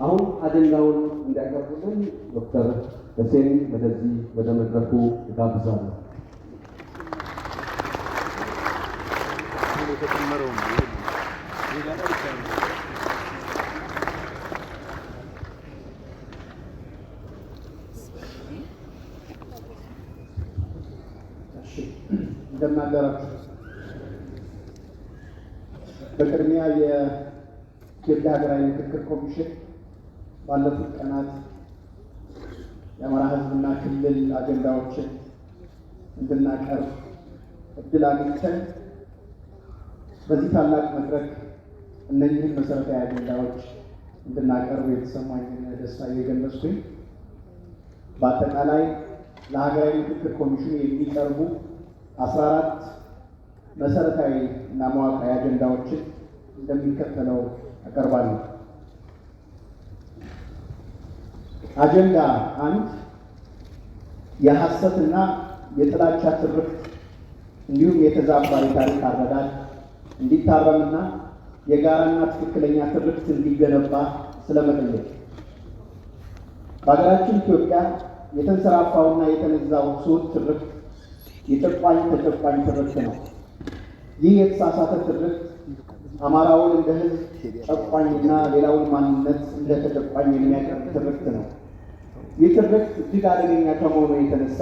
አሁን አጀንዳውን እንዲያቀርቡልን ዶክተር ደሴን ወደዚህ ወደ መድረኩ ጋብዛለሁ። እንደምናደራችሁ በቅድሚያ የኢትዮጵያ ሀገራዊ ምክክር ኮሚሽን ባለፉት ቀናት የአማራ ሕዝብና ክልል አጀንዳዎችን እንድናቀርብ እድል አግኝተን በዚህ ታላቅ መድረክ እነኚህን መሰረታዊ አጀንዳዎች እንድናቀርብ የተሰማኝን ደስታ እየገለጽኩኝ በአጠቃላይ ለሀገራዊ ምክክር ኮሚሽኑ የሚቀርቡ 14 መሰረታዊ እና መዋቅራዊ አጀንዳዎችን እንደሚከተለው አቀርባለሁ። አጀንዳ 1 የሐሰትና የጥላቻ ትርክት እንዲሁም የተዛባ የታሪክ አረዳድ እንዲታረምና የጋራና ትክክለኛ ትርክት እንዲገነባ ስለመጠየቅ። በሀገራችን ኢትዮጵያ የተንሰራፋውና የተነዛው ስሁት ትርክት የጨቋኝ ተጨቋኝ ትርክት ነው። ይህ የተሳሳተ ትርክት አማራውን እንደ ሕዝብ ጨቋኝና ሌላውን ማንነት እንደ ተጨቋኝ የሚያቀርብ ትርክት ነው። ይህ ትርክት እጅግ አደገኛ ከመሆኑ የተነሳ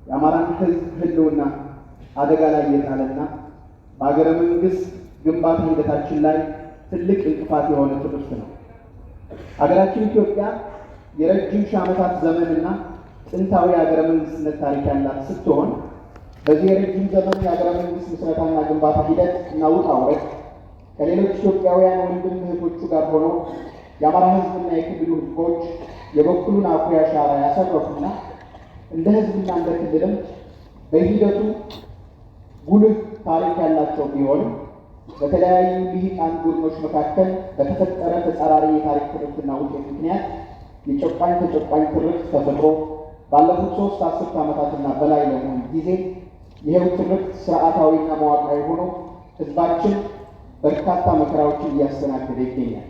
የአማራን ሕዝብ ሕልውና አደጋ ላይ የጣለና በሀገረ መንግስት ግንባታ ሂደታችን ላይ ትልቅ እንቅፋት የሆነ ትርክት ነው። ሀገራችን ኢትዮጵያ የረጅም ሺህ ዓመታት ዘመንና ጥንታዊ የሀገረ መንግስትነት ታሪክ ያላት ስትሆን በዚህ የረጅም ዘመን የሀገረ መንግስት ምስረታና ግንባታ ሂደት እና ውጣ ውረድ ከሌሎች ኢትዮጵያውያን ወንድም እህቶቹ ጋር ሆኖ የአማራ ሕዝብና የክልሉ ሕዝቦች የበኩሉን አኩሪ አሻራ ያሰረፉና እንደ ሕዝብና እንደ ክልልም በሂደቱ ጉልህ ታሪክ ያላቸው ቢሆንም በተለያዩ ልሂቃን ቡድኖች መካከል በተፈጠረ ተጻራሪ የታሪክ ትርክትና ውጤት ምክንያት የጨቋኝ ተጨቋኝ ትርክት ተፈጥሮ ባለፉት 3 አስርት ዓመታትና በላይ ለሆኑ ጊዜ ይሄው ትርክት ስርዓታዊና መዋቅራዊ ሆኖ ህዝባችን በርካታ መከራዎችን እያስተናገደ ይገኛል።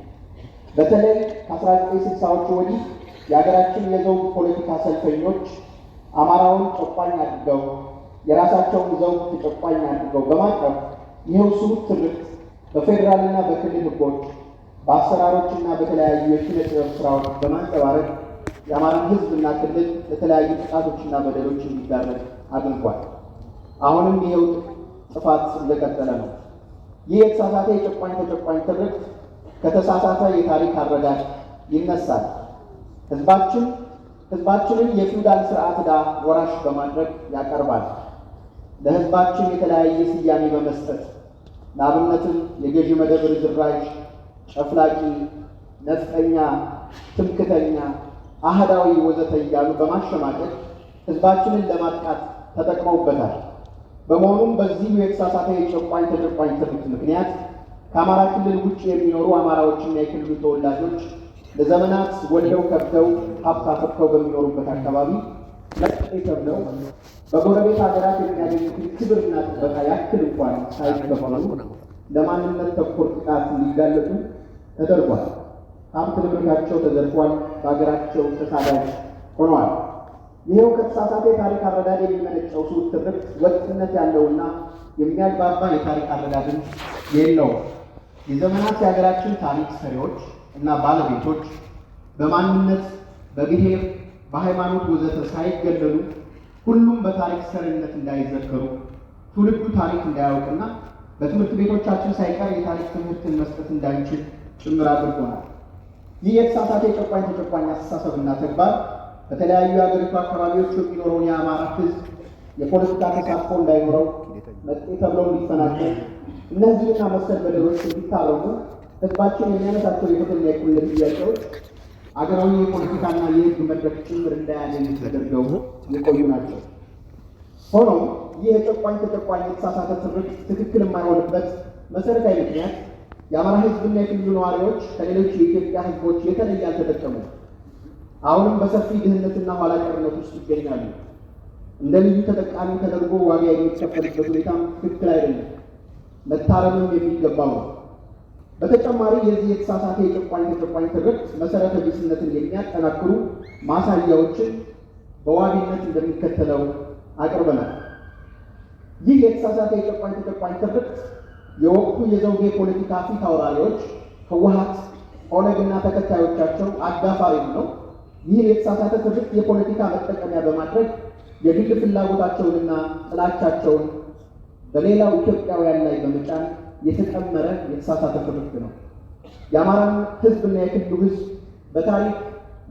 በተለይ ከ1960ዎቹ ወዲህ የሀገራችን የዘውግ ፖለቲካ ሰልፈኞች አማራውን ጨቋኝ አድርገው የራሳቸውን ዘውግ ተጨቋኝ አድርገው በማቅረብ ይሄው ስሁት ትርክት በፌዴራልና በክልል ህጎች በአሰራሮችና በተለያዩ የኪነ ጥበብ ስራዎች በማንጸባረቅ የአማራን ህዝብና ክልል ለተለያዩ ጥቃቶችና በደሎች እንዲዳረግ አድርጓል። አሁንም ይሄው ጥፋት እንደቀጠለ ነው። ይህ የተሳሳተ የጨቋኝ ተጨቋኝ ትርክት ከተሳሳተ የታሪክ አረዳድ ይነሳል። ህዝባችንን የፊውዳል ስርዓት ዕዳ ወራሽ በማድረግ ያቀርባል። ለህዝባችን የተለያየ ስያሜ በመስጠት ለአብነትም የገዢ መደብ ርዝራዥ፣ ጨፍላቂ፣ ነፍጠኛ፣ ትምክተኛ፣ አህዳዊ ወዘተ እያሉ በማሸማቀቅ ህዝባችንን ለማጥቃት ተጠቅመውበታል። በመሆኑም በዚሁ የተሳሳተ የጨቋኝ ተጨቋኝ ትርክት ምክንያት ከአማራ ክልል ውጭ የሚኖሩ አማራዎችና የክልሉ ተወላጆች ለዘመናት ወልደው ከብተው ሀብት አፍርተው በሚኖሩበት አካባቢ ለጥቄ ተብለው በጎረቤት ሀገራት የሚያገኙትን ክብርና ጥበቃ ያክል እንኳን ሳይከፈሉ ለማንነት ተኮር ጥቃት እንዲጋለጡ ተደርጓል። ሀብት ንብረታቸው ተዘርፏል። በሀገራቸው ተሳዳጅ ሆነዋል። ይኸው ከተሳሳተ የታሪክ አረዳድ የሚመነጨው ስሁት ትርክት ወጥነት ያለውና የሚያግባባ የታሪክ አረዳድን የለውም። የዘመናት የሀገራችን ታሪክ ሰሪዎች እና ባለቤቶች በማንነት፣ በብሔር፣ በሃይማኖት ወዘተ ሳይገለሉ ሁሉም በታሪክ ሰሪነት እንዳይዘከሩ ትውልዱ ታሪክ እንዳያውቅና በትምህርት ቤቶቻችን ሳይቀር የታሪክ ትምህርትን መስጠት እንዳንችል ጭምር አድርጎናል። ይህ የተሳሳተ የጨቋኝ ተጨቋኝ አስተሳሰብና ተግባር በተለያዩ የሀገሪቱ አካባቢዎች የሚኖረውን የአማራ ሕዝብ የፖለቲካ ተሳትፎ እንዳይኖረው፣ መጤ ተብለው እንዲፈናቀል፣ እነዚህና መሰል በደሎች እንዲታረሙ ሕዝባችን የሚያነሳቸው የፍትህና የእኩልነት ጥያቄዎች አገራዊ የፖለቲካና የሕግ መድረክ ጭምር እንዳያገኙ ተደርገው የቆዩ ናቸው። ሆኖም ይህ የጨቋኝ ተጨቋኝ የተሳሳተ ትርክት ትክክል የማይሆንበት መሰረታዊ ምክንያት የአማራ ሕዝብና የክልሉ ነዋሪዎች ከሌሎች የኢትዮጵያ ሕዝቦች የተለየ አልተጠቀሙም። አሁንም በሰፊ ድህነትና ኋላ ቀርነት ውስጥ ይገኛሉ። እንደ ልዩ ተጠቃሚ ተደርጎ ዋጋ የሚከፈልበት ሁኔታም ትክክል አይደለም፣ መታረምም የሚገባው ነው። በተጨማሪ የዚህ የተሳሳተ የጨቋኝ ተጨቋኝ ትርክት መሰረተ ቢስነትን የሚያጠናክሩ ማሳያዎችን በዋቢነት እንደሚከተለው አቅርበናል። ይህ የተሳሳተ የጨቋኝ ተጨቋኝ ትርክት የወቅቱ የዘውጌ ፖለቲካ ፊት አውራሪዎች ህወሓት፣ ኦነግና ተከታዮቻቸው አጋፋሪው ነው። ይህን የተሳሳተ ትርክት የፖለቲካ መጠቀሚያ በማድረግ የግል ፍላጎታቸውንና ጥላቻቸውን በሌላው ኢትዮጵያውያን ላይ በመጫን የተቀመረ የተሳሳተ ትርክት ነው። የአማራን ህዝብና የክልሉ ህዝብ በታሪክ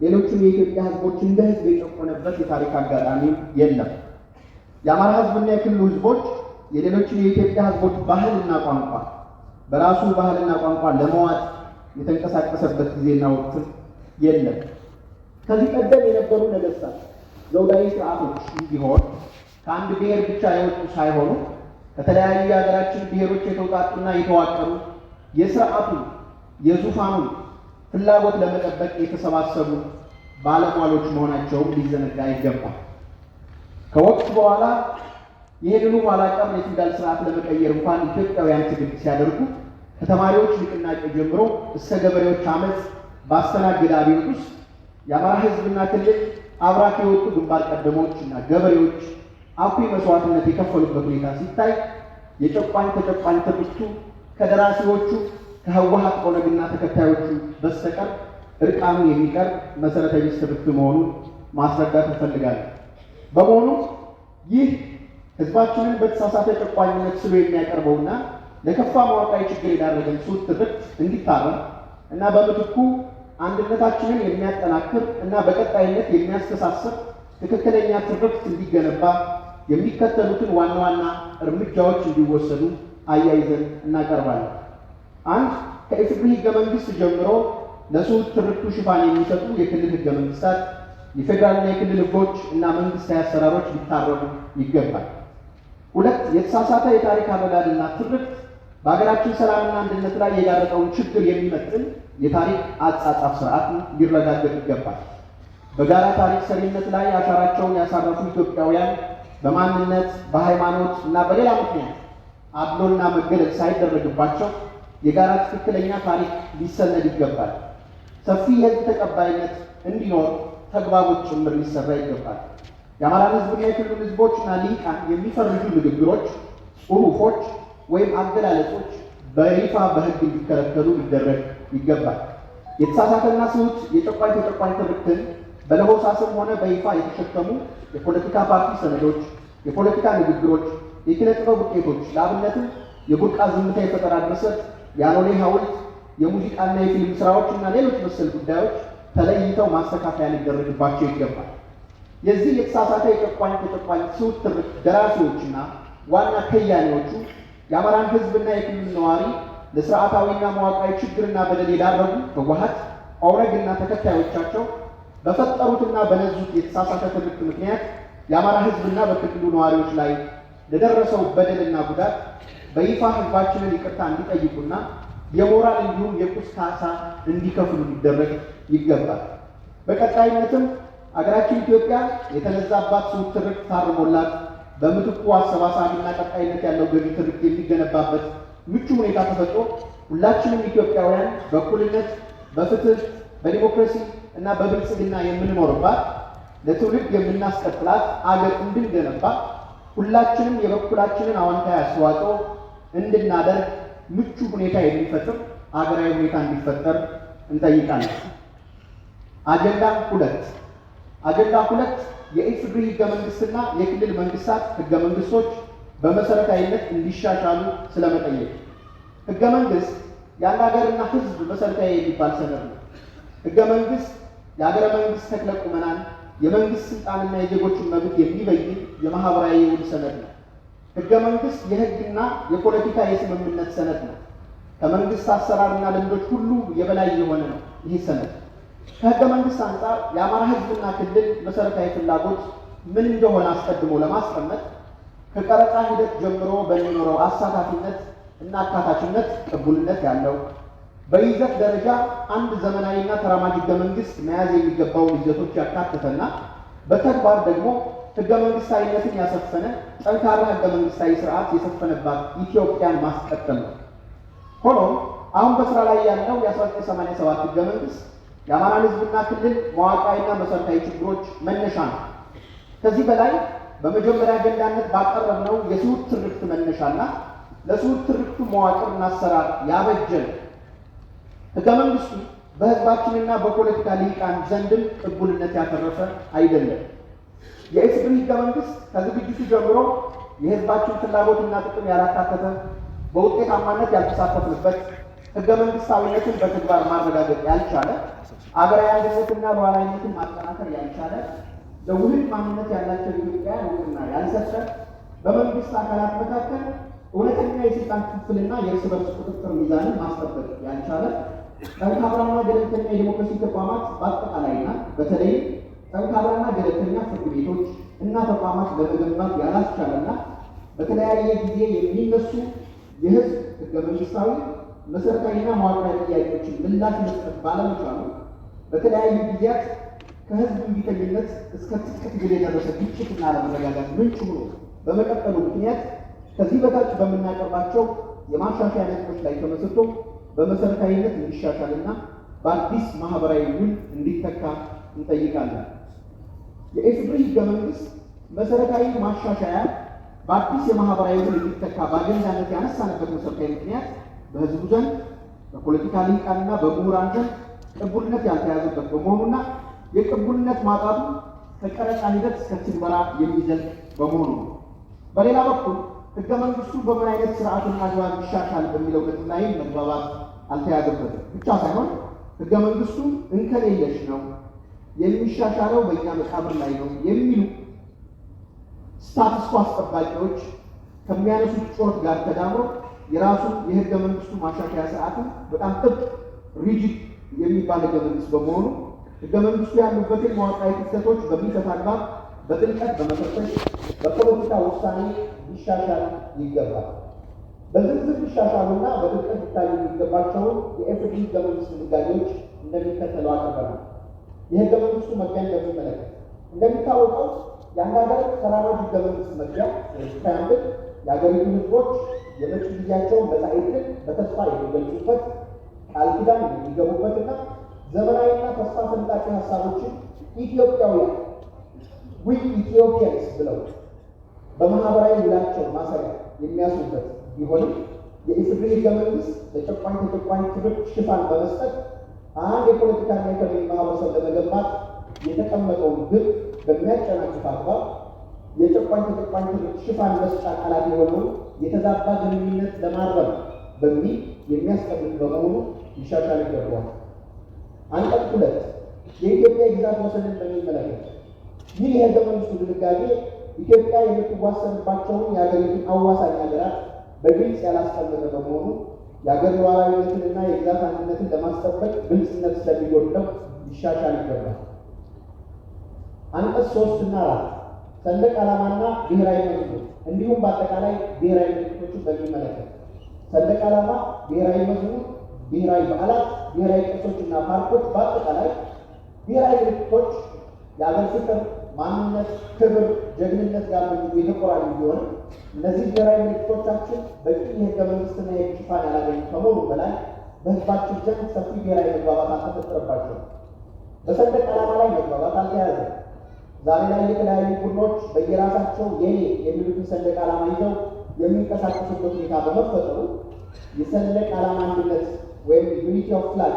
ሌሎችም የኢትዮጵያ ህዝቦች እንደ ህዝብ የጨቆነበት የታሪክ አጋጣሚ የለም። የአማራ ህዝብና የክልሉ ህዝቦች የሌሎችን የኢትዮጵያ ህዝቦች ባህልና ቋንቋ በራሱ ባህልና ቋንቋ ለመዋጥ የተንቀሳቀሰበት ጊዜና ወቅት የለም። ከዚህ ቀደም የነበሩ ነገስታት ዘውዳዊ ስርዓቶች ቢሆን ከአንድ ብሔር ብቻ የወጡ ሳይሆኑ ከተለያዩ የሀገራችን ብሔሮች የተውጣጡና የተዋቀሩ የስርዓቱ የዙፋኑ ፍላጎት ለመጠበቅ የተሰባሰቡ ባለሟሎች መሆናቸውም ሊዘነጋ ይገባል። ከወቅት በኋላ ይህንኑ ኋላ ቀር የፊውዳል ስርዓት ለመቀየር እንኳን ኢትዮጵያውያን ትግል ሲያደርጉ ከተማሪዎች ንቅናቄ ጀምሮ እስከ ገበሬዎች አመፅ ባስተናገደ አብዮት ውስጥ የአማራ ህዝብና ክልል አብራክ የወጡ ግንባር ቀደሞች እና ገበሬዎች አኩሪ መስዋዕትነት የከፈሉበት ሁኔታ ሲታይ የጨቋኝ ተጨቋኝ ትርክቱ ከደራሲዎቹ ከህወሓት ኦነግና ተከታዮቹ በስተቀር እርቃኑ የሚቀር መሰረተ ቢስ ትርክት መሆኑን ማስረዳት እንፈልጋለን። በመሆኑ ይህ ህዝባችንን በተሳሳተ ጨቋኝነት ስሎ የሚያቀርበውና ለከፋ መዋቅራዊ ችግር የዳረገን ስውር ትርክት እንዲታረም እና በምትኩ አንድነታችንን የሚያጠናክር እና በቀጣይነት የሚያስተሳስር ትክክለኛ ትርክት እንዲገነባ የሚከተሉትን ዋና ዋና እርምጃዎች እንዲወሰዱ አያይዘን እናቀርባለን። አንድ፣ ከኢፌዴሪ ህገ መንግስት ጀምሮ ለስውር ትርክቱ ሽፋን የሚሰጡ የክልል ህገ መንግስታት፣ የፌዴራልና የክልል ህጎች እና መንግስታዊ አሰራሮች ሊታረሙ ይገባል። ሁለት፣ የተሳሳተ የታሪክ አረዳድና ትርክት በሀገራችን ሰላምና አንድነት ላይ የጋረጠውን ችግር የሚመጥን የታሪክ አጻጻፍ ስርዓት ሊረጋገጥ ይገባል። በጋራ ታሪክ ሰሪነት ላይ አሻራቸውን ያሳረፉ ኢትዮጵያውያን በማንነት በሃይማኖት እና በሌላ ምክንያት አድሎና መገለል ሳይደረግባቸው የጋራ ትክክለኛ ታሪክ ሊሰነድ ይገባል። ሰፊ የህዝብ ተቀባይነት እንዲኖር ተግባቦች ጭምር ሊሰራ ይገባል። የአማራን ህዝብና የክልሉን ህዝቦችና ሊቃን የሚፈርጁ ንግግሮች፣ ጽሑፎች ወይም አገላለጾች በይፋ በህግ እንዲከለከሉ ሊደረግ ይገባል። የተሳሳተና ስሁት የጨቋኝ ተጨቋኝ ትርክትን በለሆሳስም ሆነ በይፋ የተሸከሙ የፖለቲካ ፓርቲ ሰነዶች፣ የፖለቲካ ንግግሮች፣ የኪነ ጥበብ ውጤቶች ለአብነትም የቡርቃ ዝምታ የፈጠራ ድርሰት፣ የአኖሌ ሐውልት፣ የሙዚቃና የፊልም ስራዎች እና ሌሎች መሰል ጉዳዮች ተለይተው ማስተካከያ ሊደረግባቸው ይገባል። የዚህ የተሳሳተ የጨቋኝ ተጨቋኝ ስሁት ትርክት ደራሲዎችና ዋና ከያኔዎቹ የአማራን ህዝብና የክልል ነዋሪ ለስርዓታዊና መዋቅራዊ ችግርና በደል የዳረጉ ህወሓት፣ ኦነግና ተከታዮቻቸው በፈጠሩትና በነዙት የተሳሳተ ትርክት ምክንያት የአማራ ህዝብና በክልሉ ነዋሪዎች ላይ ለደረሰው በደልና ጉዳት በይፋ ህዝባችንን ይቅርታ እንዲጠይቁና የሞራል እንዲሁም የቁስ ካሳ እንዲከፍሉ ሊደረግ ይገባል። በቀጣይነትም አገራችን ኢትዮጵያ የተነዛባት ስሁት ትርክት ታርሞላት በምትኩ አሰባሳቢና ቀጣይነት ያለው ገዢ ትርክት የሚገነባበት ምቹ ሁኔታ ተፈጥሮ ሁላችንም ኢትዮጵያውያን በእኩልነት፣ በፍትህ፣ በዲሞክራሲ እና በብልጽግና የምንኖርባት ለትውልድ የምናስቀጥላት አገር እንድንገነባ ሁላችንም የበኩላችንን አዎንታዊ አስተዋጽኦ እንድናደርግ ምቹ ሁኔታ የሚፈጥር አገራዊ ሁኔታ እንዲፈጠር እንጠይቃለን። አጀንዳ 2 የኢፌዴሪ ህገ መንግስትና የክልል መንግስታት ህገ መንግስቶች በመሰረታዊነት እንዲሻሻሉ ስለመጠየቅ። ህገ መንግስት የአንድ ሀገርና ህዝብ መሰረታዊ የሚባል ሰነድ ነው። ህገ መንግስት የሀገረ መንግስት ተክለ ቁመናን፣ የመንግስት ስልጣንና የዜጎችን መብት የሚበይን የማህበራዊ የውል ሰነድ ነው። ህገ መንግስት የህግና የፖለቲካ የስምምነት ሰነድ ነው። ከመንግስት አሰራርና ልምዶች ሁሉ የበላይ የሆነ ነው ይህ ሰነድ። ከህገ መንግስት አንጻር የአማራ ህዝብና ክልል መሰረታዊ ፍላጎት ምን እንደሆነ አስቀድሞ ለማስቀመጥ ከቀረጻ ሂደት ጀምሮ በሚኖረው አሳታፊነት እና አካታችነት ቅቡልነት ያለው በይዘት ደረጃ አንድ ዘመናዊና ተራማጅ ህገ መንግስት መያዝ የሚገባውን ይዘቶች ያካተተና በተግባር ደግሞ ህገ መንግስታዊነትን ያሰፈነ ጠንካራ ህገ መንግስታዊ ስርዓት የሰፈነባት ኢትዮጵያን ማስቀጠል ነው። ሆኖም አሁን በስራ ላይ ያለው የ1987 ሕገ መንግሥት የአማራን ሕዝብና ክልል መዋቅራዊና መሰረታዊ ችግሮች መነሻ ነው። ከዚህ በላይ በመጀመሪያ አጀንዳነት ባቀረብነው የስሁት ትርክት መነሻና ለስሁት ትርክቱ መዋቅርና አሰራር ያበጀን ሕገ መንግሥቱ በሕዝባችንና በፖለቲካ ልሂቃን ዘንድም ቅቡልነት ያተረፈ አይደለም። የኢፌዴሪ ሕገ መንግሥት ከዝግጅቱ ጀምሮ የሕዝባችን ፍላጎትና ጥቅም ያላካተተ፣ በውጤታማነት ያልተሳተፍንበት፣ ሕገ መንግሥታዊነትን በተግባር ማረጋገጥ ያልቻለ፣ አገራዊ አንድነትና ሉዓላዊነትን ማጠናከር ያልቻለ፣ ለውህድ ማንነት ያላቸው ኢትዮጵያውያን እውቅና ያልሰጠ፣ በመንግስት አካላት መካከል እውነተኛ የስልጣን ክፍልና የእርስ በርስ ቁጥጥር ሚዛንን ማስጠበቅ ያልቻለ፣ ጠንካራና ገለልተኛ የዲሞክራሲ ተቋማት በአጠቃላይና በተለይም ጠንካራና ገለልተኛ ፍርድ ቤቶች እና ተቋማት ለመገንባት ያላስቻለና በተለያየ ጊዜ የሚነሱ የህዝብ ህገ መንግስታዊ መሰረታዊና መዋቅራዊ ጥያቄዎችን ምላሽ መስጠት ባለመቻሉ በተለያዩ ጊዜያት ከህዝብ እምቢተኝነት እስከ ትጥቅ ትግል የደረሰ ግጭትና አለመረጋጋት ምንጭ ሆኖ በመቀጠሉ ምክንያት ከዚህ በታች በምናቀርባቸው የማሻሻያ ነጥቦች ላይ ተመስርቶ በመሰረታዊነት እንዲሻሻልና በአዲስ ማህበራዊ ውል እንዲተካ እንጠይቃለን። የኢፌዴሪ ሕገ መንግሥት መሰረታዊ ማሻሻያ በአዲስ የማህበራዊ ውል እንዲተካ በአጀንዳነት ያነሳንበት መሰረታዊ ምክንያት በህዝቡ ዘንድ በፖለቲካ ልሂቃንና በምሁራን ዘንድ ቅቡልነት ያልተያዘበት በመሆኑና የቅቡልነት ማጣቱ ከቀረጻ ሂደት እስከ ትግበራ የሚዘልቅ በመሆኑ ነው። በሌላ በኩል ሕገ መንግሥቱ በምን አይነት ስርዓትና አግባብ ይሻሻል በሚለው ነጥብ ላይ መግባባት አልተያዘበትም ብቻ ሳይሆን ሕገ መንግሥቱ እንከን የለሽ ነው፣ የሚሻሻለው በእኛ መቃብር ላይ ነው የሚሉ ስታትስ ኮ አስጠባቂዎች ከሚያነሱት ጩኸት ጋር ተዳምሮ የራሱ የሕገ መንግሥቱ ማሻሻያ ስርዓትን በጣም ጥብቅ ሪጂድ የሚባል ሕገ መንግሥት በመሆኑ ሕገ መንግሥቱ ያሉበትን መዋቅራዊ ክፍተቶች በሚፈታ አግባብ በጥልቀት በመፈተሽ በፖለቲካ ውሳኔ ሊሻሻል ይገባል። በዝርዝር ሊሻሻሉና በጥልቀት ሊታዩ የሚገባቸውን የኢፌዴሪ ሕገ መንግሥት ድንጋጌዎች እንደሚከተለው አቅርበናል። የሕገ መንግሥቱ መግቢያን በሚመለከት እንደሚታወቀው የአንድ ሀገር ተራማጅ ሕገ መንግሥት መግቢያ ፕሪያምብል የሀገሪቱ ሕዝቦች የመጪ ጊዜያቸውን መጻኢ ዕድል በተስፋ የሚገልጹበት፣ ቃል ኪዳን የሚገቡበትና ዘመናዊና ተስፋ ሰንጣቂ ሀሳቦችን ኢትዮጵያውያን ዊ ኢትዮጵያንስ ብለው በማህበራዊ ውላቸው ማሰሪያ የሚያስሩበት ቢሆንም የኢፌዴሪ ሕገ መንግሥት ለጨቋኝ ተጨቋኝ ትርክት ሽፋን በመስጠት አንድ የፖለቲካና ኢኮኖሚ ማህበረሰብ ለመገንባት የተቀመጠውን ግብ በሚያጨናግፍ አግባብ የጨቋኝ ተጨቋኝ ትርክት ሽፋን መስጫ ቃላት የሆነውን የተዛባ ግንኙነት ለማረም በሚል የሚያስቀምጥ በመሆኑ ሊሻሻል ይገባዋል። አንቀጽ 2 የኢትዮጵያ የግዛት ወሰንን በሚመለከት ይህ የሕገ መንግሥቱ ድንጋጌ ኢትዮጵያ የምትዋሰንባቸውን የሀገሪቱን አዋሳኝ ሀገራት በግልጽ ያላስቀመጠ በመሆኑ የሀገር ሉዓላዊነትንና የግዛት አንድነትን ለማስጠበቅ ግልጽነት ስለሚጎድለው ሊሻሻል ይገባል። አንቀጽ 3 እና 4 ሰንደቅ ዓላማና ብሔራዊ መዝሙር እንዲሁም በአጠቃላይ ብሔራዊ ምልክቶችን በሚመለከት ሰንደቅ ዓላማ፣ ብሔራዊ መዝሙር፣ ብሔራዊ በዓላት፣ ብሔራዊ ቅርሶችና ፓርኮች በአጠቃላይ ብሔራዊ ምልክቶች የአገር ፍቅር፣ ማንነት፣ ክብር፣ ጀግንነት ጋር የተቆራኙ ቢሆንም እነዚህ ብሔራዊ ምልክቶቻችን በቂ የሕገ መንግሥትና የሕግ ሽፋን ያላገኙ ከመሆኑ በላይ በሕዝባችን ዘንድ ሰፊ ብሔራዊ መግባባት አልተፈጠረባቸውም። በሰንደቅ ዓላማ ላይ መግባባት አልተያዘም። ዛሬ ላይ የተለያዩ ቡድኖች በየራሳቸው የኔ የሚሉትን ሰንደቅ ዓላማ ይዘው የሚንቀሳቀሱበት ሁኔታ በመፈጠሩ የሰንደቅ ዓላማ አንድነት ወይም ዩኒቲ ኦፍ ፍላግ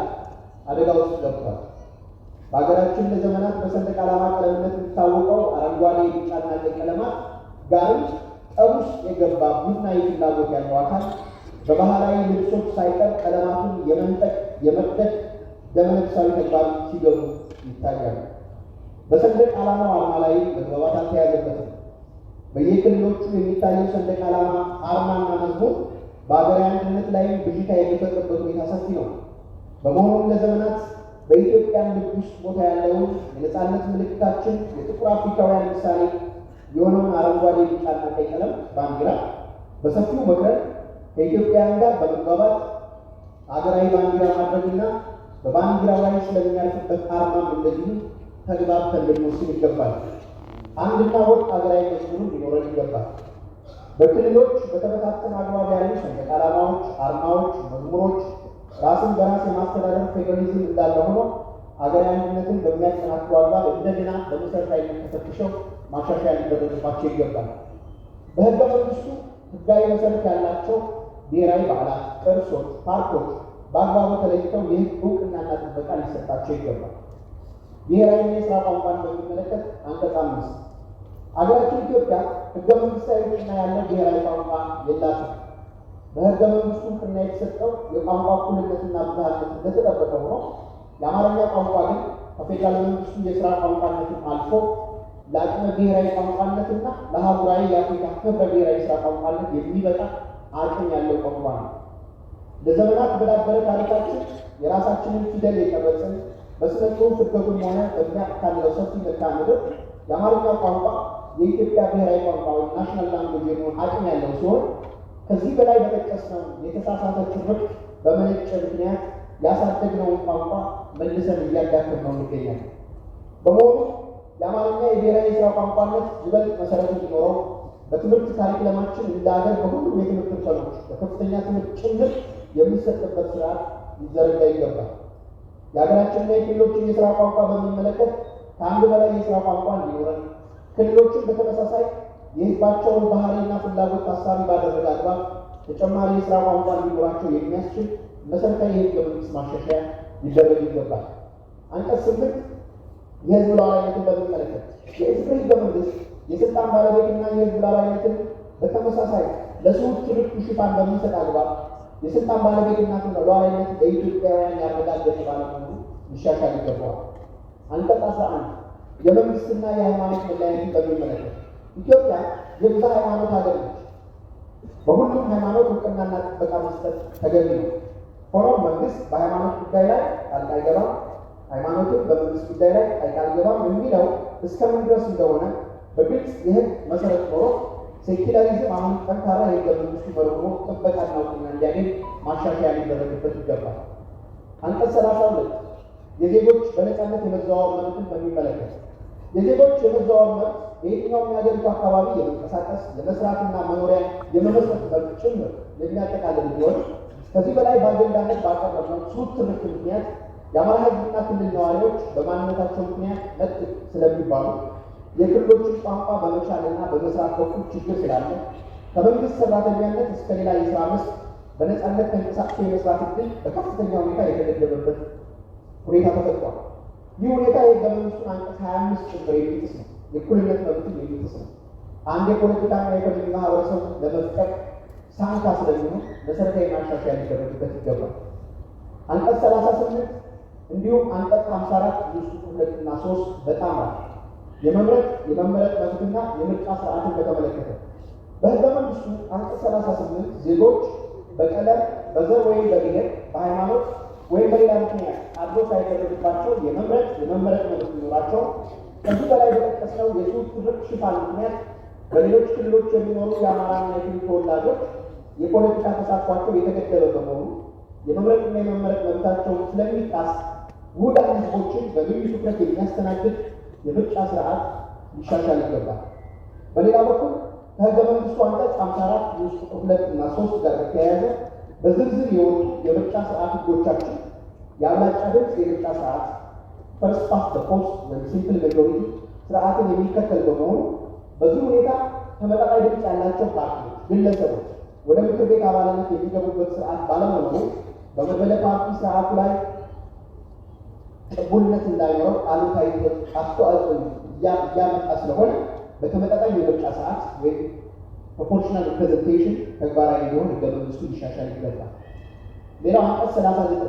አደጋ ውስጥ ገብቷል። በሀገራችን ለዘመናት በሰንደቅ ዓላማ ቀለምነት የሚታወቀው አረንጓዴ፣ ቢጫና ቀይ ቀለማት ጋርም ጠብ ውስጥ የገባ ቡድናዊ ፍላጎት ያለው አካል በባህላዊ ልብሶች ሳይቀር ቀለማቱን የመንጠቅ የመቅደድ ደመነፍሳዊ ተግባር ሲገቡ ይታያሉ። በሰንደቅ ዓላማው አርማ ላይ መግባባት አልተያዘበትም። በየክልሎቹ የሚታየው ሰንደቅ ዓላማ አርማና መዝሙር በሀገራዊ አንድነት ላይ ብዥታ የሚፈጥርበት ሁኔታ ሰፊ ነው። በመሆኑም ለዘመናት በኢትዮጵያ ልብ ውስጥ ቦታ ያለውን የነፃነት ምልክታችን የጥቁር አፍሪካውያን ምሳሌ የሆነውን አረንጓዴ፣ ቢጫና ቀይ ቀለም ባንዲራ በሰፊው መክረን ከኢትዮጵያውያን ጋር በመግባባት ሀገራዊ ባንዲራ ማድረግና በባንዲራው ላይ ስለሚያልፍበት አርማም እንደዚሁ ተግባብተን ልንወስን ይገባል። አንድና ወጥ ሀገራዊ መዝሙር ሊኖረን ይገባል። በክልሎች በተበታተነ አግባብ ያሉ ሰንደቅ ዓላማዎች፣ አርማዎች፣ መዝሙሮች ራስን በራስ የማስተዳደር ፌዴራሊዝም እንዳለ ሆኖ ሀገራዊ አንድነትን በሚያጠናክሩ አግባብ እንደገና በመሰረታዊነት ተፈትሸው ማሻሻያ ሊደረግባቸው ይገባል። በህገ መንግስቱ ህጋዊ መሰረት ያላቸው ብሔራዊ በዓላት፣ ቅርሶች፣ ፓርኮች በአግባቡ ተለይተው የህግ እውቅናና ጥበቃ ሊሰጣቸው ይገባል። ብሔራዊ የስራ ቋንቋን በሚመለከት አንቀጽ 5 ሀገራችን ኢትዮጵያ ህገ መንግስታዊ እውቅና ያለው ብሔራዊ ቋንቋ የላትም። በህገ መንግስቱ እውቅና የተሰጠው የቋንቋ እኩልነትና ብዝሃነት እንደተጠበቀ ሆኖ የአማርኛ ቋንቋ ግን ከፌዴራል መንግስቱ የስራ ቋንቋነትን አልፎ ለአቅመ ብሔራዊ ቋንቋነትና ለአህጉራዊ የአፍሪካ ህብረ ብሔራዊ ስራ ቋንቋነት የሚበቃ አቅም ያለው ቋንቋ ነው። ለዘመናት በዳበረ ታሪካችን የራሳችንን ፊደል የቀረጽን በስነ ጽሁፍ እድገቱም ሆነ በሚያካልለው ሰፊ መልክዓ ምድር የአማርኛ ቋንቋ የኢትዮጵያ ብሔራዊ ቋንቋ ወይም ናሽናል ላንጉዌጅ የመሆን አቅም ያለው ሲሆን ከዚህ በላይ በጠቀስነው የተሳሳተ ትርክት በመነጨ ምክንያት ያሳደግነውን ቋንቋ መልሰን እያዳከምነው እንገኛለን። በመሆኑ የአማርኛ የብሔራዊ የስራ ቋንቋነት ይበልጥ መሰረት እንዲኖረው በትምህርት ካሪኩለማችን እንደ ሀገር በሁሉም የትምህርት እርከኖች በከፍተኛ ትምህርት ጭምር የሚሰጥበት ስርዓት ሊዘረጋ ይገባል። የሀገራችንና የክልሎችን የስራ ቋንቋ በሚመለከት ከአንድ በላይ የስራ ቋንቋ እንዲኖረን፣ ክልሎችን በተመሳሳይ የህዝባቸውን ባህሪና ፍላጎት ታሳቢ ባደረገ አግባብ ተጨማሪ የስራ ቋንቋ እንዲኖራቸው የሚያስችል መሰረታዊ የህገ መንግስት ማሻሻያ ሊደረግ ይገባል። አንቀጽ 8 የህዝብ ሉዓላዊነትን በሚመለከት የህዝብ ህገ መንግስት የስልጣን ባለቤትና የህዝብ ሉዓላዊነትን በተመሳሳይ ለስሁት ትርክቱ ሽፋን በሚሰጥ አግባብ የስልጣን ባለቤትነትና ሉዓላዊነት ለኢትዮጵያውያን ያረጋገጠ ባለመሆኑ ሊሻሻል ይገባዋል። አንቀጽ 11 የመንግስትና የሃይማኖት መለያየትን በሚመለከት ኢትዮጵያ የብዙ ሃይማኖት ሀገር ነች። በሁሉም ሃይማኖት እውቅናና ጥበቃ መስጠት ተገቢ ነው። ሆኖም መንግስት በሃይማኖት ጉዳይ ላይ ጣልቃ አይገባም፣ ሃይማኖትን በመንግስት ጉዳይ ላይ ጣልቃ አይገባም የሚለው እስከምን ድረስ እንደሆነ በግልጽ የህግ መሰረት ኖሮ ሴኩላሪዝም አሁን ጠንካራ የህገ መንግስቱ መርህ ሆኖ ጥበቃና እውቅና እንዲያገኝ ማሻሻያ ሊደረግበት ይገባል። አንቀጽ 32 የዜጎች በነፃነት የመዘዋወር መብትን በሚመለከት የዜጎች የመዘዋወር መብት በየትኛውም የሀገሪቱ አካባቢ የመንቀሳቀስ የመስራትና መኖሪያ የመመስረት መብት ጭምር የሚያጠቃልል ቢሆን ከዚህ በላይ በአጀንዳነት ባቀረብነው ስሁት ትርክት ምክንያት የአማራ ህዝብና ክልል ነዋሪዎች በማንነታቸው ምክንያት ነጥ ስለሚባሉ የክልሎችን ቋንቋ በመቻልና በመስራት በኩል ችግር ስላለ ከመንግስት ሰራተኛነት እስከ ሌላ የስራ መስክ በነፃነት ተንቀሳቅሶ የመስራት እድል በከፍተኛ ሁኔታ የተገደበበት ሁኔታ ተፈጥሯል። ይህ ሁኔታ የህገ መንግስቱን አንቀጽ 25 ጭምር የሚጥስ ነው። የእኩልነት መብትን የሚጥስ ነው። አንድ የፖለቲካና የኢኮኖሚ ማህበረሰብ ለመፍጠር ሳንካ ስለሚሆን መሰረታዊ ማሻሻያ ሊደረግበት ይገባል። አንቀጽ 38 እንዲሁም አንቀጽ 54 ውስጥ 2 እና 3 በጣም የመመረጥ መብትና የምርጫ ስርዓትን በተመለከተ በህገ መንግስቱ አንቀጽ 38 ዜጎች በቀለም፣ በዘር ወይም በብሔር፣ በሃይማኖት ወይም በሌላ ምክንያት አድሎ ሳይደረግባቸው የመመረጥ መብት ይኖራቸው። ከዚህ በላይ በጠቀስነው የስሁት ትርክት ሽፋን ምክንያት በሌሎች ክልሎች የሚኖሩ የአማራና የክልል ተወላጆች የፖለቲካ ተሳትፏቸው የተገደበ በመሆኑ የመምረጥና የመመረጥ መብታቸውን ስለሚጣስ ውሁዳን ህዝቦችን በልዩ ትኩረት የሚያስተናግድ የምርጫ ስርዓት ሊሻሻል ይገባል። በሌላ በኩል ከህገ መንግስቱ አንቀጽ 54 ውስጥ 2 እና 3 ጋር በተያያዘ በዝርዝር የወጡ የምርጫ ስርዓት ህጎቻችን የአብላጫ ድምፅ የምርጫ ስርዓት ፈርስት ፓስት ዘ ፖስት ወይም ሲምፕል ሜጆሪቲ ስርዓትን የሚከተል በመሆኑ በዚህ ሁኔታ ተመጣጣኝ ድምፅ ያላቸው ፓርቲዎች፣ ግለሰቦች ወደ ምክር ቤት አባልነት የሚገቡበት ስርዓት ባለመኖሩ በመድበለ ፓርቲ ስርዓቱ ላይ ቅቡልነት እንዳይኖረው አሉታዊ አስተዋጽኦ እያመጣ ስለሆነ በተመጣጣኝ የምርጫ ስርዓት ወይም ፕሮፖርሽናል ሪፕሬዘንቴሽን ተግባራዊ እንዲሆን ህገ መንግስቱ ሊሻሻል ይገባል። ሌላው አንቀጽ 39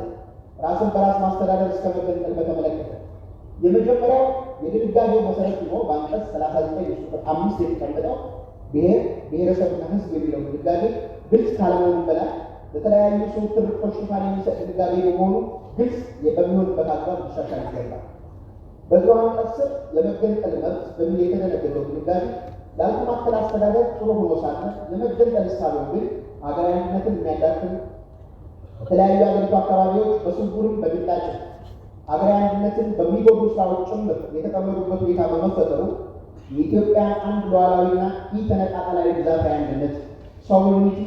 ራስን በራስ ማስተዳደር እስከ መገንጠል በተመለከተ የመጀመሪያው የድንጋጌው መሰረት ሆኖ በአንቀጽ 39 ቁጥር 5 የተቀመጠው ብሔር ብሔረሰብና ህዝብ የሚለው ድንጋጌ ግልጽ ካለመሆኑ በላይ በተለያዩ ስሁት ትርክቶች ሽፋን የሚሰጥ ድንጋጌ በመሆኑ ግልጽ በሚሆንበት አግባብ ሊሻሻል ይገባል። በዚሁ አንቀጽ ስር የመገንጠል መብት በሚል የተደነገገው ድንጋጌ ላልተማከለ አስተዳደር ጥሩ ሆኖ ሳለ የመገንጠል እሳቤው ግን ሀገራዊ አንድነትን የሚያዳክም በተለያዩ የሀገሪቱ አካባቢዎች በስውርም በግላጭም ሀገራዊ አንድነትን በሚጎዱ ስራዎች ጭምር የተቀመጡበት ሁኔታ በመፈጠሩ የኢትዮጵያን አንድ ሉዓላዊና ኢተነጣጣላዊ ግዛታዊ አንድነት ሶቨሬኒቲ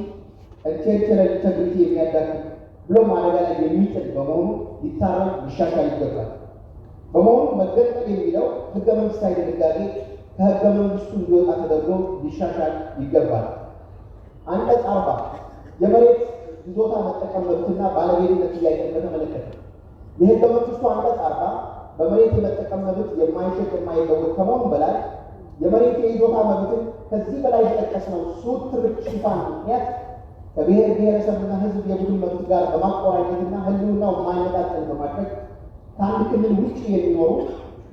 ቴሪቶሪያል ኢንተግሪቲ የሚያዳክም ብሎም አደጋ ላይ የሚጥል በመሆኑ ሊታረም ሊሻሻል ይገባል። በመሆኑ መገንጠል የሚለው ህገ መንግስታዊ ድንጋጌ ከህገ መንግስቱ እንዲወጣ ተደርጎ ሊሻሻል ይገባል። አንቀጽ 40 የመሬት ይዞታ መጠቀም መብትና ባለቤትነት ጥያቄን በተመለከተ የህገ መንግስቱ አንቀጽ 40 በመሬት የመጠቀም መብት የማይሸጥ የማይለወጥ ከመሆኑ በላይ የመሬት የይዞታ መብትን ከዚህ በላይ የጠቀስነው ሱት ትርክ ሽፋን ምክንያት ከብሔር ብሔረሰብና ህዝብ የቡድን መብት ጋር በማቆራኘትና ህልውናው የማይመጣጠን በማድረግ ከአንድ ክልል ውጭ የሚኖሩ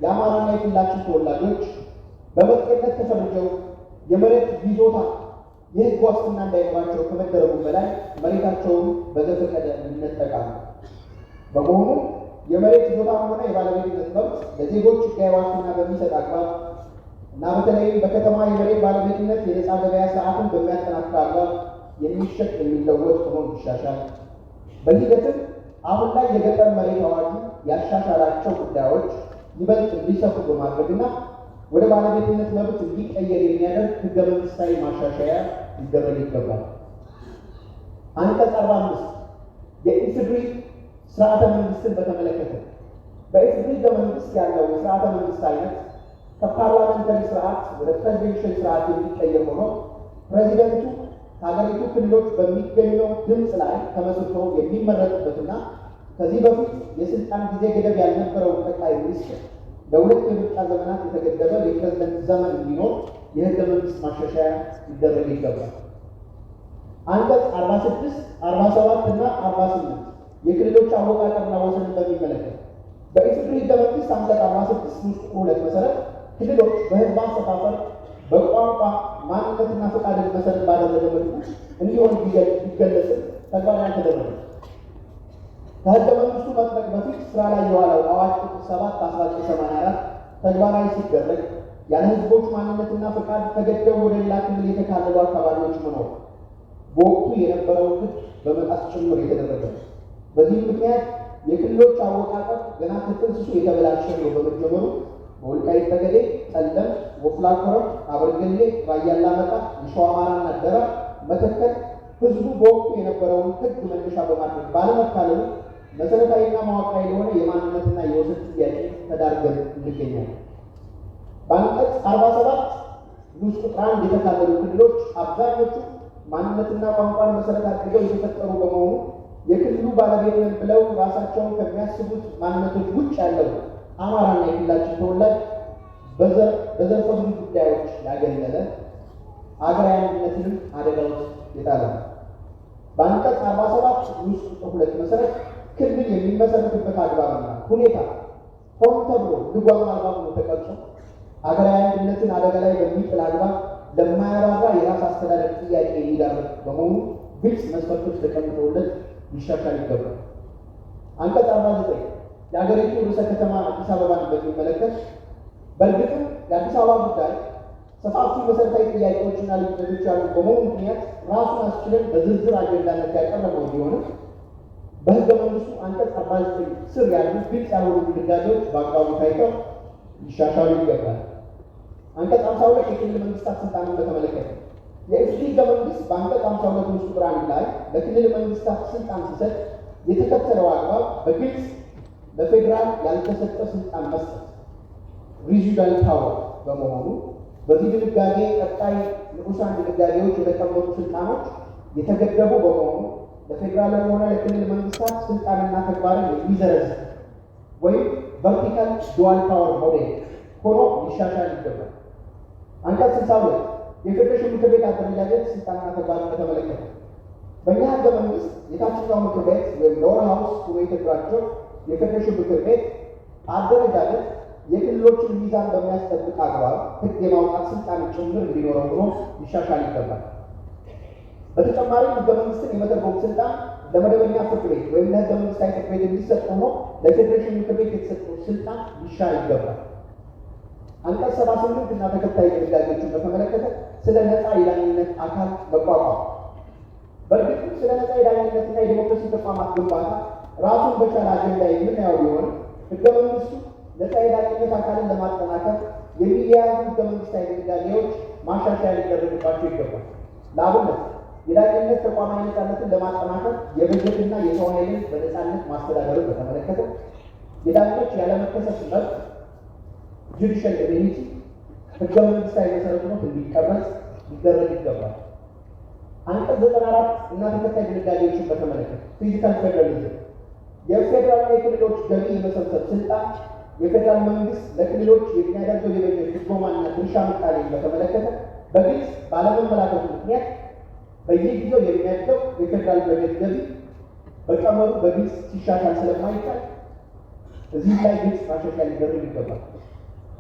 የአማራና የክልላችን ተወላጆች በመጤነት ተፈርጀው የመሬት ይዞታ የህግ ዋስትና እንዳይኖራቸው ከመደረጉ በላይ መሬታቸውን በዘፈቀደ ይነጠቃሉ። በመሆኑ የመሬት ይዞታም ሆነ የባለቤትነት መብት ለዜጎች ህጋዊ ዋስትና በሚሰጥ አግባብ እና በተለይም በከተማ የመሬት ባለቤትነት የነፃ ገበያ ስርዓትን በሚያጠናክር አግባብ የሚሸጥ የሚለወጥ ሆኖ ይሻሻል። በሂደትም አሁን ላይ የገጠር መሬት አዋጁ ያሻሻላቸው ጉዳዮች ይበልጥ እንዲሰፉ በማድረግና ወደ ባለቤትነት መብት እንዲቀየር የሚያደርግ ህገ መንግስታዊ ማሻሻያ ሊደረግ ይገባል። አንቀጽ 45 የኢፌዴሪ ስርዓተ መንግስትን በተመለከተ በኢፌዴሪ ህገ መንግስት ያለው የስርዓተ መንግስት አይነት ከፓርላመንታሪ ስርዓት ወደ ፕሬዚደንሻል ስርዓት የሚቀየር ሆኖ ፕሬዚደንቱ ከሀገሪቱ ክልሎች በሚገኘው ድምፅ ላይ ተመስርቶ የሚመረጥበትና ከዚህ በፊት የስልጣን ጊዜ ገደብ ያልነበረው ጠቅላይ ሚኒስትር ለሁለት የምርጫ ዘመናት የተገደበ የፕሬዝደንት ዘመን እንዲኖር የህገ መንግስት ማሻሻያ ሊደረግ ይገባል። አንቀጽ 46፣ 47 እና 48 የክልሎች አወቃቀርና ወሰንን በሚመለከት በኢፌዴሪ ህገ መንግስት አንቀጽ 46 ንዑስ ቁጥር 2 መሰረት ክልሎች በህዝብ አሰፋፈር በቋንቋ ማንነትና ፈቃድን መሰረት ባደረገ መልኩ እንዲሆን ቢገለጽም ተግባራዊ አልተደረገም። ከህገ መንግስቱ መጽደቅ በፊት ስራ ላይ የዋለው አዋጅ ቁጥር 7/1984 ተግባራዊ ሲደረግ ያለ ህዝቦች ማንነትና ፈቃድ ተገደው ወደ ሌላ ክልል የተካለሉ አካባቢዎች መኖር በወቅቱ የነበረውን ህግ በመጣስ ጭምር የተደረገ ነው። በዚህም ምክንያት የክልሎች አወቃቀር ገና ከጥንስሱ የተበላሸ ነው በመጀመሩ በወልቃይት ጠገዴ፣ ጠለምት፣ ወፍላ ኮረም፣ አበርገሌ፣ ራያ አላማጣ፣ የሸዋ አማራና ደራ፣ መተከል ህዝቡ በወቅቱ የነበረውን ህግ መነሻ በማድረግ ባለመካለሉ መሰረታዊና መዋቅራዊ የሆነ የማንነትና የወሰን ጥያቄ ተዳርገን እንገኛለን። በአንቀጽ 47 ንዑስ ቁጥር 1 የተካለሉ ክልሎች አብዛኞቹ ማንነትና ቋንቋን መሰረት አድርገው የተፈጠሩ በመሆኑ የክልሉ ባለቤት ነን ብለው ራሳቸውን ከሚያስቡት ማንነቶች ውጭ ያለው አማራና የክልላችን ተወላጅ በዘርፈ ብዙ ጉዳዮች ያገለለ አገራዊ አንድነትንም አደጋ ውስጥ የጣለ ነው። በአንቀጽ 47 ንዑስ ቁጥር 2 መሰረት ክልል የሚመሰረትበት አግባብና ሁኔታ ሆን ተብሎ ልጓም አልባ ሆኖ ተቀርጾ አገራዊ አንድነትን አደጋ ላይ በሚጥል አግባብ ለማያባራ የራስ አስተዳደር ጥያቄ የሚዳርግ በመሆኑ ግልጽ መስፈርቶች ተቀምጠውለት ሊሻሻል ይገባል። አንቀጽ 49 የሀገሪቱ ርዕሰ ከተማ አዲስ አበባን በሚመለከት በእርግጥም የአዲስ አበባ ጉዳይ ሰፋፊ መሰረታዊ ጥያቄዎችና ልዩነቶች ያሉ በመሆኑ ምክንያት ራሱን አስችለን በዝርዝር አጀንዳነት ያቀረበው ቢሆንም በህገ መንግስቱ አንቀጽ 49 ስር ያሉ ግልጽ ያልሆኑ ድንጋጌዎች በአግባቡ ታይተው ሊሻሻሉ ይገባል። አንቀጽ 52 የክልል መንግስታት ስልጣንን በተመለከተ የኢፌዴሪ ህገ መንግስት በአንቀጽ 52 ንዑስ ቁጥር 1 ላይ ለክልል መንግስታት ስልጣን ሲሰጥ የተከተለው አግባብ በግልጽ ለፌዴራል ያልተሰጠ ስልጣን መስጠት ሪጂዳል ፓወር በመሆኑ በዚህ ድንጋጌ ቀጣይ ንዑሳን ድንጋጌዎች የተቀመጡ ስልጣኖች የተገደቡ በመሆኑ ለፌዴራልም ሆነ ለክልል መንግስታት ስልጣንና ተግባርን የሚዘረዝር ወይም ቨርቲካል ዱዋል ፓወር ሞዴል ሆኖ ሊሻሻል ይገባል። አንቀጽ 62 የፌዴሬሽን ምክር ቤት አደረጃጀት ስልጣንና ተግባርን በተመለከተ በእኛ ህገ መንግስት የታችኛው ምክር ቤት ወይም ሎወር ሃውስ ሆኖ የተደራጀው የፌዴሬሽን ምክር ቤት አደረጃጀት የክልሎችን ሚዛን በሚያስጠብቅ አግባብ ህግ የማውጣት ስልጣን ጭምር እንዲኖረው ሆኖ ሊሻሻል ይገባል። በተጨማሪም ህገ መንግስትን የመተርጎም ስልጣን ለመደበኛ ፍርድ ቤት ወይም ለህገ መንግስታዊ ፍርድ ቤት እንዲሰጥ ሆኖ ለፌዴሬሽን ምክር ቤት የተሰጠው ስልጣን ሊሻር ይገባል። አንቀጽ 78 እና ተከታይ ድንጋጌዎችን በተመለከተ ስለ ነፃ የዳኝነት አካል መቋቋም በእርግጥም ስለ ነፃ የዳኝነትና የዲሞክራሲ ተቋማት ግንባታ ራሱን በቻለ አጀንዳ የምናየው ቢሆን ህገ መንግስቱ ነፃ የዳኝነት አካልን ለማጠናከር የሚያያዙ ህገ መንግስታዊ ድንጋጌዎች ማሻሻያ ሊደረግባቸው ይገባል። ለአብነት የዳኝነት ተቋማዊ ነፃነትን ለማጠናከር የበጀትና የሰው ኃይልን በነፃነት ማስተዳደርን በተመለከተ የዳኞች ያለመከሰስ መብት ጁዲሻል ኢሚኒቲ ህገ መንግስታዊ መሰረቶች እንዲቀረጽ ሊደረግ ይገባል። አንቀጽ 94 እና ተከታይ ድንጋጌዎችን በተመለከተ ፊዚካል ፌደራሊዝም የፌዴራልና የክልሎች ገቢ የመሰብሰብ ስልጣን የፌዴራል መንግስት ለክልሎች የሚያደርገው የበጀት ድጎማና ድርሻ ምጣኔን በተመለከተ በግልጽ ባለመመላከቱ ምክንያት በየጊዜው የሚያድገው የፌዴራል በጀት ገቢ በቀመሩ በግልጽ ሲሻሻል ስለማይቻል እዚህ ላይ ግልጽ ማሻሻያ ሊደረግ ይገባል።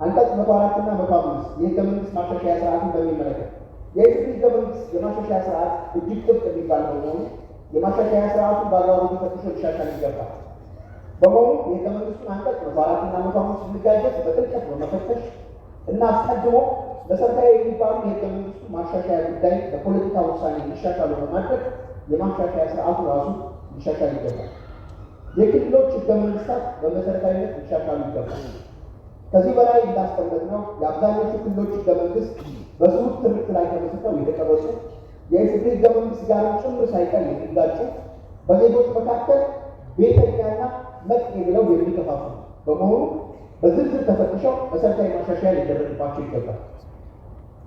አንቀጽ 104 እና 105 የህገ መንግስት ማሻሻያ ስርዓትን በሚመለከት የኢትዮጵያ ህገ መንግስት የማሻሻያ ስርዓት እጅግ ጥብቅ የሚባል በመሆኑ የማሻሻያ ስርዓቱን በአግባቡ ተፈትሾ ሊሻሻል ይገባል። በመሆኑ የህገ መንግስቱን አንቀጽ 104 እና 105 ድንጋጌዎች በጥልቀት በመፈተሽ እና አስቀድሞ መሰረታዊ የሚባሉ የህገ መንግስቱ ማሻሻያ ጉዳይ በፖለቲካ ውሳኔ ሊሻሻሉ በማድረግ የማሻሻያ ስርዓቱ ራሱ ሊሻሻል ይገባል። የክልሎች ህገ መንግስታት በመሰረታዊነት ሊሻሻሉ ይገባል። ከዚህ በላይ እንዳስቀመጥነው የአብዛኞቹ ክልሎች ህገ መንግስት በስሁት ትርክት ላይ ተመስርተው የተቀረጹ የኢትዮጵያ ህገ መንግስት ጋር ጭምር ሳይቀር የሚጋጩ በዜጎች መካከል ቤተኛና መጤ ብለው የሚከፋፍሉ በመሆኑ በዝርዝር ተፈትሸው መሰረታዊ ማሻሻያ ሊደረግባቸው ይገባል።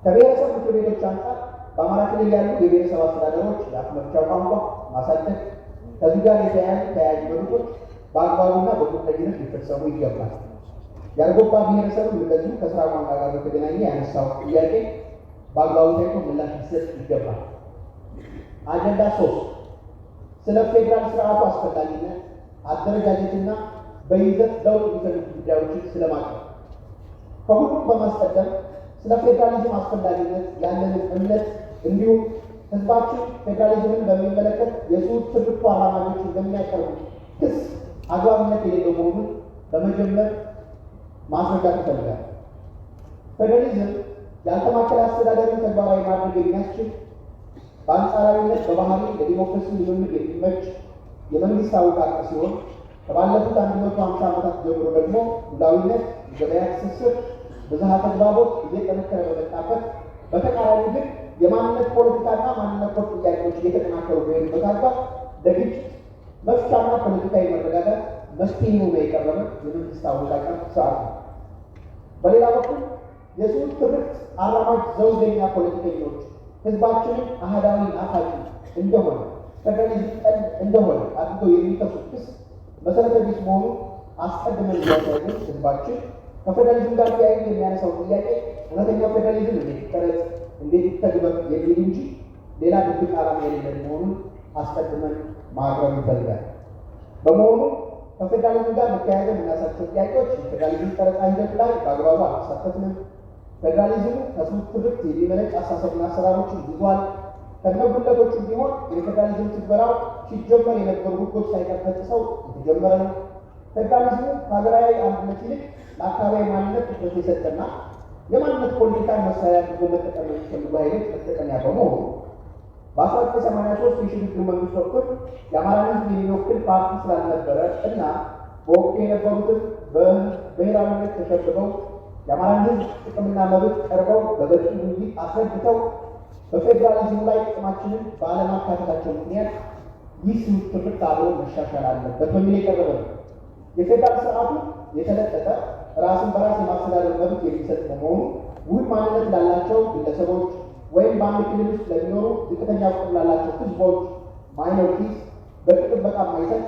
ከብሔረሰብ ምክር ቤቶች አንጻር በአማራ ክልል ያሉ የብሔረሰብ አስተዳደሮች የአፍ መፍቻ ቋንቋ ማሳደግ፣ ከዚህ ጋር የተያያዙ ተያያዥ መብቶች በአግባቡና በቁርጠኝነት ሊፈጸሙ ይገባል። የአርጎባ ብሔረሰብም እንደዚሁ ከስራ ቋንቋ ጋር በተገናኘ ያነሳው ጥያቄ በአግባቡ ታይቶ ምላሽ ሊሰጥ ይገባል። አጀንዳ 3 ስለ ፌዴራል ስርዓቱ አስፈላጊነት አደረጃጀትና በይዘት ለውጥ የሚፈልጉ ጉዳዮችን ስለማቅረብ ከሁሉም በማስቀደም ስለ ፌዴራሊዝም አስፈላጊነት ያለንን እምነት እንዲሁም ህዝባችን ፌዴራሊዝምን በሚመለከት የጽሁፍ ትርክቱ አራማጆች እንደሚያቀርቡት ክስ አግባብነት የሌለው መሆኑን በመጀመር ማስረዳት ይፈልጋል። ፌዴራሊዝም ያልተማከለ አስተዳደርን ተግባራዊ ማድረግ የሚያስችል በአንጻራዊነት በባህሪ ለዲሞክራሲ ልምምድ የሚመች የመንግስት አወቃቀር ሲሆን ከባለፉት 150 ዓመታት ጀምሮ ደግሞ ሉዓላዊነት፣ የገበያ ትስስር፣ ብዝሃ ተግባቦት እየጠነከረ በመጣበት በተቃራኒ ግን የማንነት ፖለቲካና ማንነት ተኮር ጥያቄዎች እየተጠናከሩ በሄዱበት አግባብ ለግጭት መፍቻና ፖለቲካዊ መረጋጋት መፍትሄ ሆኖ የቀረበ የመንግስት አወቃቀር ስርዓት ነው። በሌላ በኩል የጽሁፍ ትርክት አራማጅ ዘውገኛ ፖለቲከኞች ህዝባችንን አህዳዊ ናፋቂ እንደሆነ ፌዴራሊዝም ጠል እንደሆነ አድርገው የሚከሱት ክስ መሰረተ ቢስ መሆኑን አስቀድመን እያሳየን ህዝባችን ከፌዴራሊዝም ጋር ተያይዞ የሚያነሳው ጥያቄ እውነተኛ ፌዴራሊዝም እንዴት ይቀረጽ፣ እንዴት ይተግበር የሚል እንጂ ሌላ ድብቅ ዓላማ የሌለን መሆኑን አስቀድመን ማቅረብ ይፈልጋል። በመሆኑ ከፌዴራሊዝም ጋር በተያያዘ የምናሳቸው ጥያቄዎች የፌዴራሊዝም ቀረጻ ሂደት ላይ በአግባቡ አልተሳተፍንም፣ ፌዴራሊዝሙ ከጽሁፍ ትርክት የሚመነጭ አስተሳሰብና አሰራሮችን ይዟል፣ ከነጉድለቶቹ ቢሆን የፌዴራሊዝም ትግበራው ሲጀመር የነበሩ ህጎች ሳይቀር ተጥሰው የተጀመረ ነው፣ ፌዴራሊዝሙ ከሀገራዊ አንድነት ይልቅ ለአካባቢ ማንነት ትኩረት የሰጠና የማንነት ፖለቲካን መሳሪያ አድርጎ መጠቀም የሚፈልጉ ኃይሎች መጠቀሚያ በመሆኑ በ1983 የሽግግር መንግስት ወቅት የአማራ ህዝብ የሚወክል ፓርቲ ስላልነበረ እና በወቅቱ የነበሩትን በብሔራዊነት ተሸብበው የአማራ ህዝብ ጥቅምና መብት ቀርበው በበቂ ውይይት አስረድተው በፌዴራሊዝሙ ላይ ጥቅማችንን ባለማካተታቸው ምክንያት ይህ ስሁት ትርክት አብሮ መሻሻል አለበት በሚል የቀረበ ነው። የፌዴራል ስርዓቱ የተለጠጠ ራስን በራስ የማስተዳደር መብት የሚሰጥ በመሆኑ ውህድ ማንነት ላላቸው ግለሰቦች ወይም በአንድ ክልል ውስጥ ለሚኖሩ ዝቅተኛ ቁጥር ላላቸው ህዝቦች ማይኖሪቲስ በቂ ጥበቃ የማይሰጥ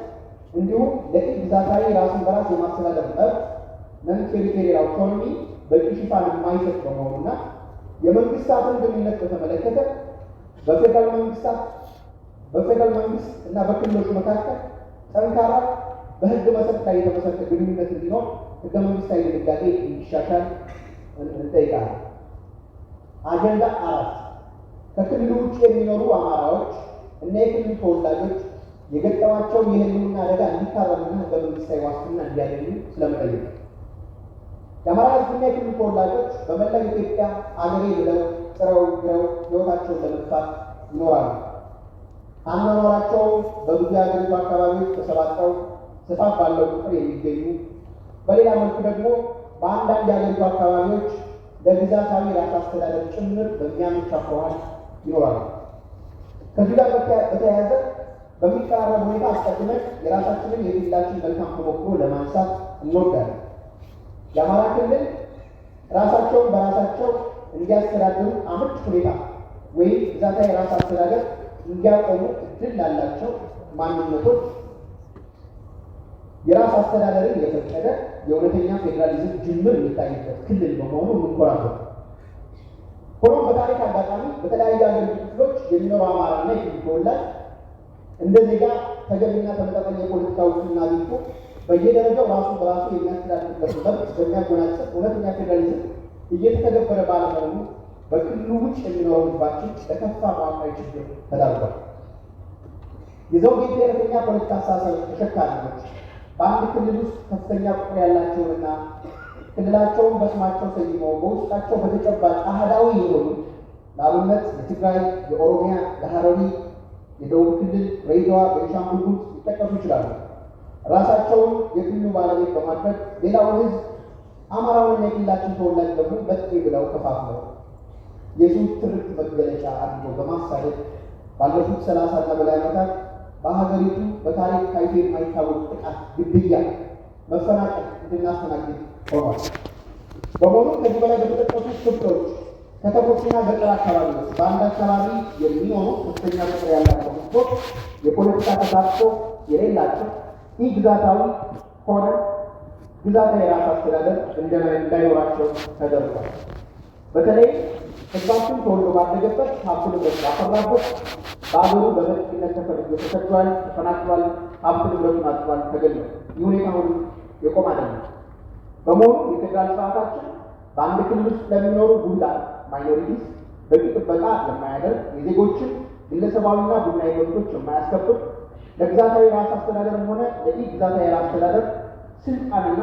እንዲሁም ለጥቂት ግዛታዊ ራስን በራስ የማስተዳደር መብት ነን ቴሪቶሪያል አውቶኖሚ በቂ ሽፋን የማይሰጥ በመሆኑና የመንግስታትን ግንኙነት በተመለከተ በፌዴራል መንግስት እና በክልሎች መካከል ጠንካራ በህግ መሰረት ላይ የተመሰረተ ግንኙነት እንዲኖር ህገ መንግስታዊ ድንጋጌ እንዲሻሻል እንጠይቃለን። አጀንዳ 4 ከክልሉ ውጭ የሚኖሩ አማራዎች እና የክልሉ ተወላጆች የገጠማቸው የህልውና አደጋ እንዲታረምና ህገ መንግስታዊ ዋስትና እንዲያገኙ ስለመጠየቅ የአማራ ህዝብና የክልሉ ተወላጆች በመላው ኢትዮጵያ አገሬ ብለው ጥረው ግረው ህይወታቸውን ለመግፋት ይኖራሉ። አኗኗራቸው በብዙ የሀገሪቱ አካባቢዎች ተሰባጥረው ስፋት ባለው ቁጥር የሚገኙ በሌላ መልኩ ደግሞ በአንዳንድ የሀገሪቱ አካባቢዎች ለግዛታዊ ራስ አስተዳደር ጭምር በሚያመች አኳኋን ይኖራሉ። ከዚህ ጋር በተያያዘ በሚቀራረብ ሁኔታ አስቀድመን የራሳችንን የግላችን መልካም ተሞክሮ ለማንሳት እንወዳለን። የአማራ ክልል ራሳቸውን በራሳቸው እንዲያስተዳድሩ አመች ሁኔታ ወይም ግዛታዊ የራስ አስተዳደር እንዲያቆሙ እድል ላላቸው ማንነቶች የራስ አስተዳደርን የፈቀደ የእውነተኛ ፌዴራሊዝም ጅምር የሚታይበት ክልል በመሆኑ እንኮራለን። ሆኖም በታሪክ አጋጣሚ በተለያዩ ሀገር ክፍሎች የሚኖሩ አማራና የክልል ተወላጅ እንደ ዜጋ ተገቢና ተመጣጣኝ የፖለቲካ ውክልና አግኝቶ በየደረጃው ራሱን በራሱ የሚያስተዳድርበት መብት በሚያጎናጽፍ እውነተኛ ፌዴራሊዝም እየተተገበረ ባለመሆኑ በክልሉ ውጭ የሚኖረው ህዝባችን ለከፋ መዋቅራዊ ችግር ተዳርጓል። የዘውግ ብሔረተኛ ፖለቲካ አስተሳሰብ ተሸካሚዎች በአንድ ክልል ውስጥ ከፍተኛ ቁጥር ያላቸውንና ክልላቸውን በስማቸው ሰይመው በውስጣቸው በተጨባጭ አህዳዊ የሆኑ ለአብነት የትግራይ፣ የኦሮሚያ፣ የሐረሪ፣ የደቡብ ክልል፣ ድሬዳዋ፣ ቤንሻንጉል ጉሙዝ ሊጠቀሱ ይችላሉ። ራሳቸውን የክልሉ ባለቤት በማድረግ ሌላውን ህዝብ አማራውንና የክልላችን ተወላጅ ደግሞ መጤ ብለው ከፋፍለው የሱት ትርክት መገለጫ አድርገው በማሳደድ ባለፉት 30 እና በላይ ዓመታት በሀገሪቱ በታሪክ ታይቶ የማይታወቅ ጥቃት፣ ግድያ፣ መፈናቀል እንድናስተናግድ ሆኗል። በመሆኑም ከዚህ በላይ በተጠቀሱት ክፍሎች ከተሞችና ገጠር አካባቢዎች በአንድ አካባቢ የሚኖሩ ከፍተኛ ቁጥር ያላቸው ህዝቦች የፖለቲካ ተሳትፎ የሌላቸው ይህ ግዛታዊ ሆነ ግዛታዊ የራስ አስተዳደር እንዳይኖራቸው ተደርጓል። በተለይ ህዝባችን ተወልዶ ባደገበት ሀብት ንብረት ባፈራበት በአገሩ በመጥቂነት ተፈልጎ ተሰዷል፣ ተፈናቅሏል፣ ሀብት ንብረቱን አጥቷል፣ ተገድሏል። ይህ ሁኔታ አሁን የቆመ አይደለም። በመሆኑ የፌዴራል ስርዓታችን በአንድ ክልል ውስጥ ለሚኖሩ ጉዳት ማይኖሪቲስ በቂ ጥበቃ የማያደርግ የዜጎችን ግለሰባዊና ቡድናዊ መብቶች የማያስከብር ለግዛታዊ ራስ አስተዳደርም ሆነ ለኢ ግዛታዊ ራስ አስተዳደር ስልጣንና